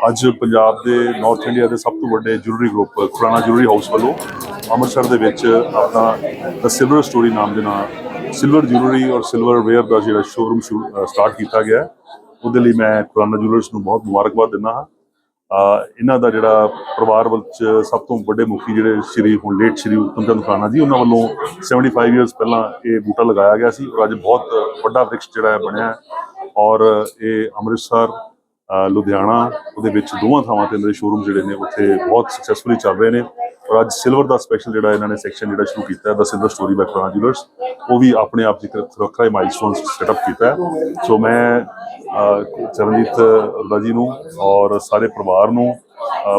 ਅੱਜ ਪੰਜਾਬ ਦੇ north India ਦੇ ਸਭ ਤੋਂ ਵੱਡੇ jewellery group Khurana jewellery house ਵੱਲੋਂ ਅੰਮ੍ਰਿਤਸਰ ਦੇ ਵਿੱਚ ਆਪਣਾ ਦ ਸਿਲਵਰ ਸਟੋਰੀ ਨਾਮ ਦੇ ਨਾਲ ਸਿਲਵਰ ਜੁਐਲਰੀ ਔਰ ਸਿਲਵਰ ਵੇਅਰ ਦਾ ਜਿਹੜਾ ਸ਼ੋਰੂਮ ਸਟਾਰਟ ਕੀਤਾ ਗਿਆ ਹੈ। ਉਹਦੇ ਲਈ ਮੈਂ ਖੁਰਾਨਾ ਜੁਐਲਰਸ ਨੂੰ ਬਹੁਤ ਮੁਬਾਰਕਬਾਦ ਦਿੰਦਾ ਹਾਂ। ਇਹਨਾਂ ਦਾ ਜਿਹੜਾ ਪਰਿਵਾਰ ਵਿੱਚ ਸਭ ਤੋਂ ਵੱਡੇ ਮੁਖੀ ਜਿਹੜੇ ਸ਼੍ਰੀ ਹੁਣ ਲੇਟ ਸ਼੍ਰੀ ਉਤਮ ਚੰਦ ਖੁਰਾਨਾ ਜੀ, ਉਹਨਾਂ ਵੱਲੋਂ 75 ਇਅਰਸ ਪਹਿਲਾਂ ਇਹ ਬੂਟਾ ਲਗਾਇਆ ਗਿਆ ਸੀ ਔਰ ਅੱਜ ਬਹੁਤ ਵੱਡਾ ਵ੍ਰਿਕਸ਼ ਜਿਹੜਾ ਹੈ ਬਣਿਆ ਔਰ ਇਹ ਅੰਮ੍ਰਿਤਸਰ ਲੁਧਿਆਣਾ ਉਹਦੇ ਵਿੱਚ ਦੋਵਾਂ ਥਾਵਾਂ ਤੇ ਇਹਨਾਂ ਦੇ ਸ਼ੋਰੂਮ ਜਿਹੜੇ ਨੇ ਉੱਥੇ ਬਹੁਤ ਸਕਸੈਸਫੁਲੀ ਚੱਲ ਰਹੇ ਨੇ। ਔਰ ਅੱਜ ਸਿਲਵਰ ਦਾ ਸਪੈਸ਼ਲ ਜਿਹੜਾ ਇਹਨਾਂ ਨੇ ਸੈਕਸ਼ਨ ਜਿਹੜਾ ਸ਼ੁਰੂ ਕੀਤਾ ਹੈ ਦ ਸਿਲਵਰ ਸਟੋਰੀ ਬਾਈ ਖੁਰਾਨਾ ਜੁਐਲਰਸ, ਉਹ ਵੀ ਆਪਣੇ ਆਪ ਇੱਕ ਵੱਖਰਾ ਮਾਈਲਸਟੋਨ ਸੈਟਅਪ ਕੀਤਾ ਹੈ। ਸੋ ਮੈਂ ਚਰਨਜੀਤ ਅੱਲਾ ਜੀ ਨੂੰ ਔਰ ਸਾਰੇ ਪਰਿਵਾਰ ਨੂੰ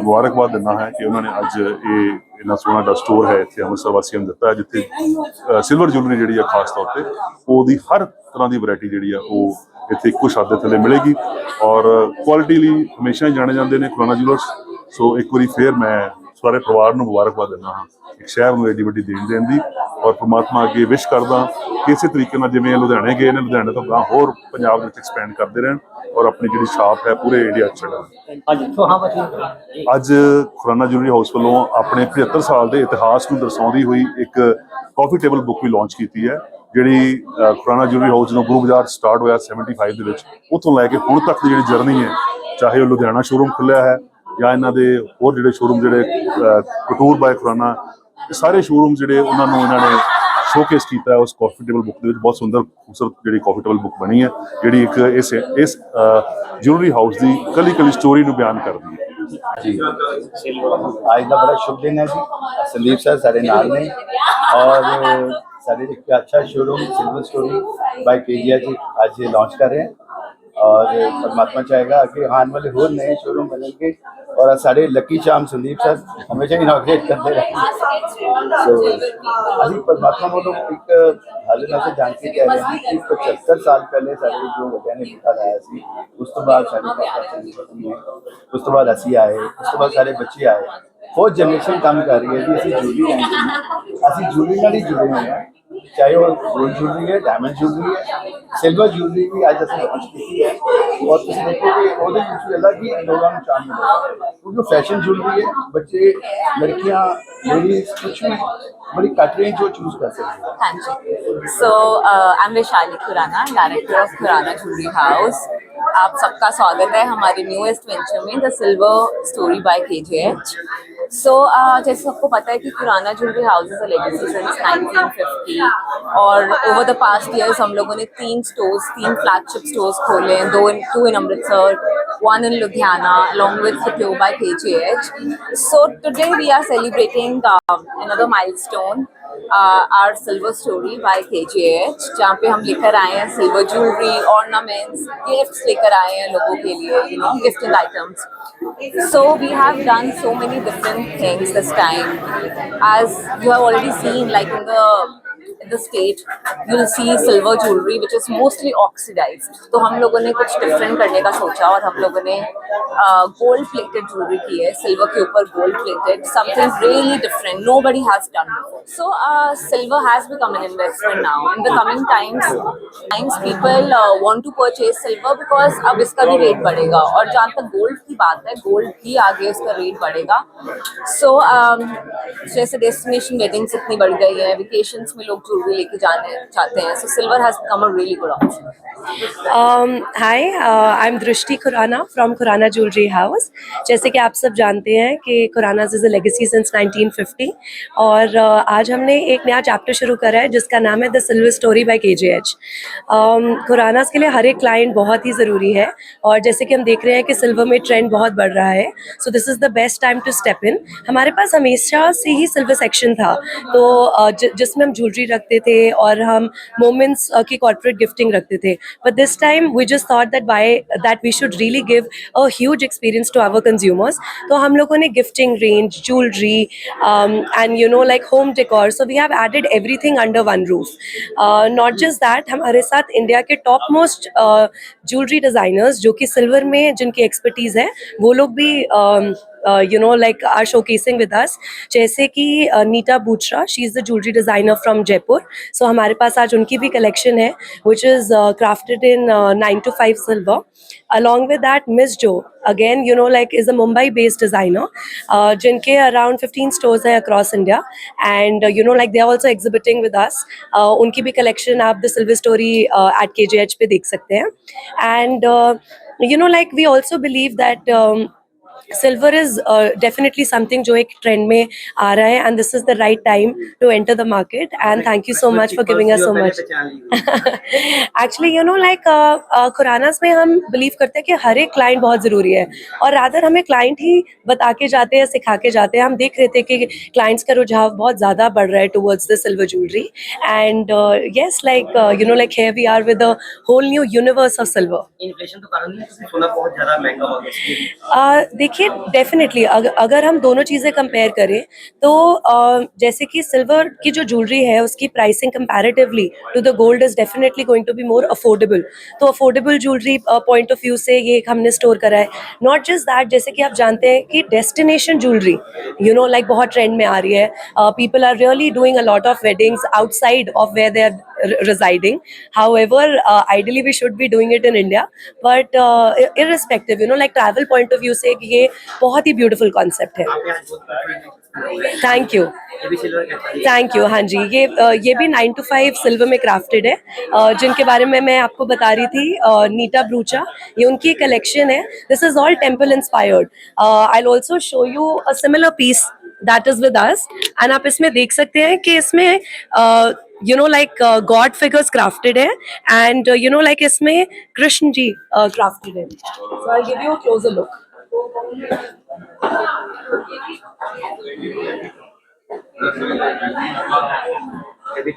ਮੁਬਾਰਕਬਾਦ ਦਿੰਦਾ ਹੈ ਕਿ ਉਹਨਾਂ ਨੇ ਅੱਜ ਇਹ ਇੰਨਾ ਸੋਹਣਾ ਦਾ ਸਟੋਰ ਹੈ ਇੱਥੇ ਅੰਮ੍ਰਿਤਸਰ ਵਾਸੀਆਂ ਨੂੰ ਦਿੱਤਾ ਹੈ, ਜਿੱਥੇ ਸਿਲਵਰ ਜੁਐਲਰੀ ਜਿਹੜੀ ਆ ਖਾਸ ਤੌਰ ਤੇ ਉਹਦੀ ਹਰ ਤਰ੍ਹਾਂ ਦੀ ਵੈਰਾਈਟੀ ਜਿਹੜੀ ਆ ਉਹ ਇੱਥੇ ਇੱਕੋ ਛੱਤ ਦੇ ਥੱਲੇ ਮਿਲੇਗੀ ਔਰ ਕੁਆਲਿਟੀ ਲਈ ਹਮੇਸ਼ਾ ਹੀ ਜਾਣੇ ਜਾਂਦੇ ਨੇ ਖੁਰਾਨਾ ਜੁਐਲਰਸ। ਸੋ ਇੱਕ ਵਾਰੀ ਫੇਰ ਮੈਂ ਸਾਰੇ ਪਰਿਵਾਰ ਨੂੰ ਮੁਬਾਰਕਬਾਦ ਦਿੰਦਾ ਹਾਂ ਇੱਕ ਸ਼ਹਿਰ ਨੂੰ ਐਡੀ ਵੱਡੀ ਦੇਣ ਦੀ ਔਰ ਪ੍ਰਮਾਤਮਾ ਅੱਗੇ ਵਿਸ਼ ਕਰਦਾ ਕਿ ਇਸੇ ਤਰੀਕੇ ਨਾਲ ਜਿਵੇਂ ਲੁਧਿਆਣੇ ਗਏ ਨੇ ਲੁਧਿਆਣੇ ਤੋਂ ਗਾਂ ਹੋਰ ਪੰਜਾਬ ਵਿੱਚ ਐਕਸਪੈਂਡ ਕਰਦੇ ਰਹਿਣ ਔਰ ਆਪਣੀ ਜਿਹੜੀ ਛਾਪ ਹੈ ਪੂਰੇ ਇੰਡੀਆ 'ਚ ਛੱਡਣ। ਅੱਜ ਖੁਰਾਨਾ ਜੁਐਲਰੀ ਹਾਊਸ ਵੱਲੋਂ ਆਪਣੇ 75 ਸਾਲ ਦੇ ਇਤਿਹਾਸ ਨੂੰ ਦਰਸਾਉਂਦੀ ਹੋਈ ਇੱਕ ਕਾਫੀ ਟੇਬਲ ਬੁੱਕ ਵੀ ਲਾਂਚ ਕੀਤੀ ਹੈ, ਜਿਹੜੀ ਖੁਰਾਨਾ ਜੁਐਲਰੀ ਹਾਊਸ ਜਦੋਂ ਗੁਰੂ ਬਾਜ਼ਾਰ ਸਟਾਰਟ ਹੋਇਆ 75 ਦੇ ਵਿੱਚ, ਉੱਥੋਂ ਲੈ ਕੇ ਹੁਣ ਤੱਕ ਦੀ ਜਿਹੜੀ ਜਰਨੀ ਹੈ, ਚਾਹੇ ਉਹ ਲੁਧਿਆਣਾ ਸ਼ੋਰੂਮ ਖੁੱਲਿਆ ਹੈ ਜਾਂ ਇਹਨਾਂ ਦੇ ਹੋਰ ਜਿਹੜੇ ਸ਼ੋਰੂਮ ਜਿਹੜੇ ਕਟੂਰ ਬਾਏ ਖੁਰਾਨਾ, ਸਾਰੇ ਸ਼ੋਰੂਮ ਜਿਹੜੇ ਉਹਨਾਂ ਨੂੰ ਇਹਨਾਂ ਨੇ ਸ਼ੋਕੇਸ ਕੀਤਾ ਹੈ ਉਸ ਕਾਫੀ ਟੇਬਲ ਬੁੱਕ ਦੇ ਵਿੱਚ। ਬਹੁਤ ਸੁੰਦਰ ਖੂਬਸੂਰਤ ਜਿਹੜੀ ਕਾਫੀ ਟੇਬਲ ਬੁੱਕ ਬਣੀ ਹੈ, ਜਿਹੜੀ ਇੱਕ ਇਸ ਜੁਐਲਰੀ ਹਾਊਸ ਦੀ ਕੱਲੀ ਕੱਲੀ ਸਟੋਰੀ ਨੂੰ ਬਿਆਨ ਕਰਦੀ ਹੈ। जी आज का बड़ा शुभ दिन है जी। संदीप सर सारे नाल ने और सारे एक अच्छा शोरूम सिल्वर स्टोरी बाय केजीआर जी आज लॉन्च कर रहे हैं और परमात्मा चाहेगा कि आने वाले होर नए शोरूम बनेंगे और सारे लकी चाम संदीप सर हमेशा इनॉग्रेट करते रहे। तो अभी परमात्मा वालों एक हाल से जान के कह रहे हैं कि 75 साल पहले सारे जो वड्या ने बूटा लाया सी, उस तो बाद सारे पापा उस तो बाद असी आए, उस तो बाद सारे बच्चे आए, फोर्थ जनरेशन काम कर रही है जी। असी जूलरी लैंड असी जूलरी नाल ही जुड़े हुए हैं, चाहे वो गोल्ड ज्वेलरी है, डायमंड ज्वेलरी है, सिल्वर ज्वेलरी भी आज असं लॉन्च की है और तुम देखो कि ਉਹਦੇ ਵਿੱਚ अलग ही लोगों को चांस मिलेगा क्योंकि फैशन ज्वेलरी है। बच्चे लड़कियां लेडीज कुछ भी बड़ी कट रेंज जो चूज कर सकते हैं। हाँ जी, so I am Vaishali Khurana, director of Khurana jewellery house. आप सबका स्वागत है हमारे न्यूएस्ट वेंचर में the silver story by KGH. So जैसे सबको पता है कि Khurana jewellery house is a legacy since 1950 और ओवर द पास्ट ईयर्स हम लोगों ने 3 फ्लैगशिप स्टोर्स खोले हैं, 2 in Amritsar, 1 in Ludhiana along with Couture by KGH. So today we are celebrating another milestone, our silver story by KGH, जहाँ पे हम लेकर आए हैं सिल्वर ज्वेलरी, ऑर्नामेंट्स, गिफ्ट्स लेकर आए हैं लोगों के लिए, gifting items. So we have done so many different things this time. As you have already seen, like in the state, you'll see silver jewelry which is mostly oxidized. तो हम लोगों ने कुछ डिफरेंट करने का सोचा और हम लोगों ने गोल्ड प्लेटेड ज्वेलरी की है, सिल्वर के ऊपर gold plated, something really different nobody has done before. So silver has become an investment now. In the coming times people want to purchase silver because अब इसका भी रेट बढ़ेगा और जहाँ तक गोल्ड की बात है, गोल्ड भी आगे उसका रेट बढ़ेगा। So जैसे डेस्टिनेशन वेडिंग्स इतनी बढ़ गई है, वेकेशंस में लोग ज्वेलरी लेके जाने चाहते हैं, so silver has become a really good option. Hi, I'm Drishti Khurana from Khurana jewellery house. जैसे कि आप सब जानते हैं कि Khurana's is a legacy since 1950 और आज हमने एक नया चैप्टर शुरू करा है जिसका नाम है द सिल्वर स्टोरी बाय केजीएच। खुरानाज के लिए हर एक क्लाइंट बहुत ही ज़रूरी है और जैसे कि हम देख रहे हैं कि सिल्वर में ट्रेंड बहुत बढ़ रहा है, so this is the best time to step in. हमारे पास हमेशा से ही सिल्वर सेक्शन था, तो जिसमें हम ज्वेलरी रखते थे और हम मोमेंट्स की कॉर्पोरेट गिफ्टिंग रखते थे, but this time we just thought that by that we should really give a huge experience to our consumers. तो हम लोगों ने gifting range, jewellery and like home decor, so we have added everything under one roof. Not just that, हमारे साथ India के top most jewellery designers जो कि silver में जिनकी एक्सपर्टीज़ है, वो लोग भी like are showcasing with us. जैसे कि Neeta Boochra, she is the jewellery designer from Jaipur. So हमारे पास आज उनकी भी कलेक्शन है which is crafted in 9 to 5 silver. Along with that, Miss Jo, again, like is a Mumbai based designer, जिनके around 15 stores हैं across India, and like they are also exhibiting with us. उनकी भी collection आप the Silver Story at KJH पे देख सकते हैं. And like we also believe that silver is definitely something जो एक ट्रेंड में आ रहा है, and this is the right time to enter the market, and thank you so much for giving us so much. Actually like Khuranas में हम believe करते हैं कि हर एक क्लाइंट बहुत ज़रूरी है, और रादर हमें क्लाइंट ही बता के जाते हैं, सिखा के जाते हैं. हम देख रहे थे कि क्लाइंट्स का रुझाव बहुत ज़्यादा बढ़ रहा है towards the silver jewellery, and yes like like here we are with a whole new universe of silver. Inflation तो कारण नहीं है, क्योंकि सोना बहुत ज्यादा महंगा हो गया है. देखिए डेफिनेटली अगर हम दोनों चीज़ें कंपेयर करें तो जैसे कि सिल्वर की जो ज्वेलरी है उसकी pricing comparatively to the gold is definitely going to be more affordable. तो affordable jewellery point of view से ये हमने स्टोर करा है. नॉट जस्ट दैट, जैसे कि आप जानते हैं कि डेस्टिनेशन ज्वेलरी लाइक बहुत ट्रेंड में आ रही है. People are really doing a lot of weddings outside of where they are residing. However, ideally we should be doing it in India, but irrespective, like travel point of view से ये बहुत ही beautiful concept है. आपने आज बहुत thank you. ये भी silver का है. Thank you. हाँ जी, ये भी 9 to 5 सिल्वर में क्राफ्टेड है, जिनके बारे में मैं आपको बता रही थी. नीता ब्रूचा, ये उनकी कलेक्शन है. This is all temple inspired. I will also show you a similar piece that is with us, and आप इसमें देख सकते हैं कि इसमें like God figures crafted है, and like इसमें कृष्ण जी crafted है. So I'll give you a closer look. ये भी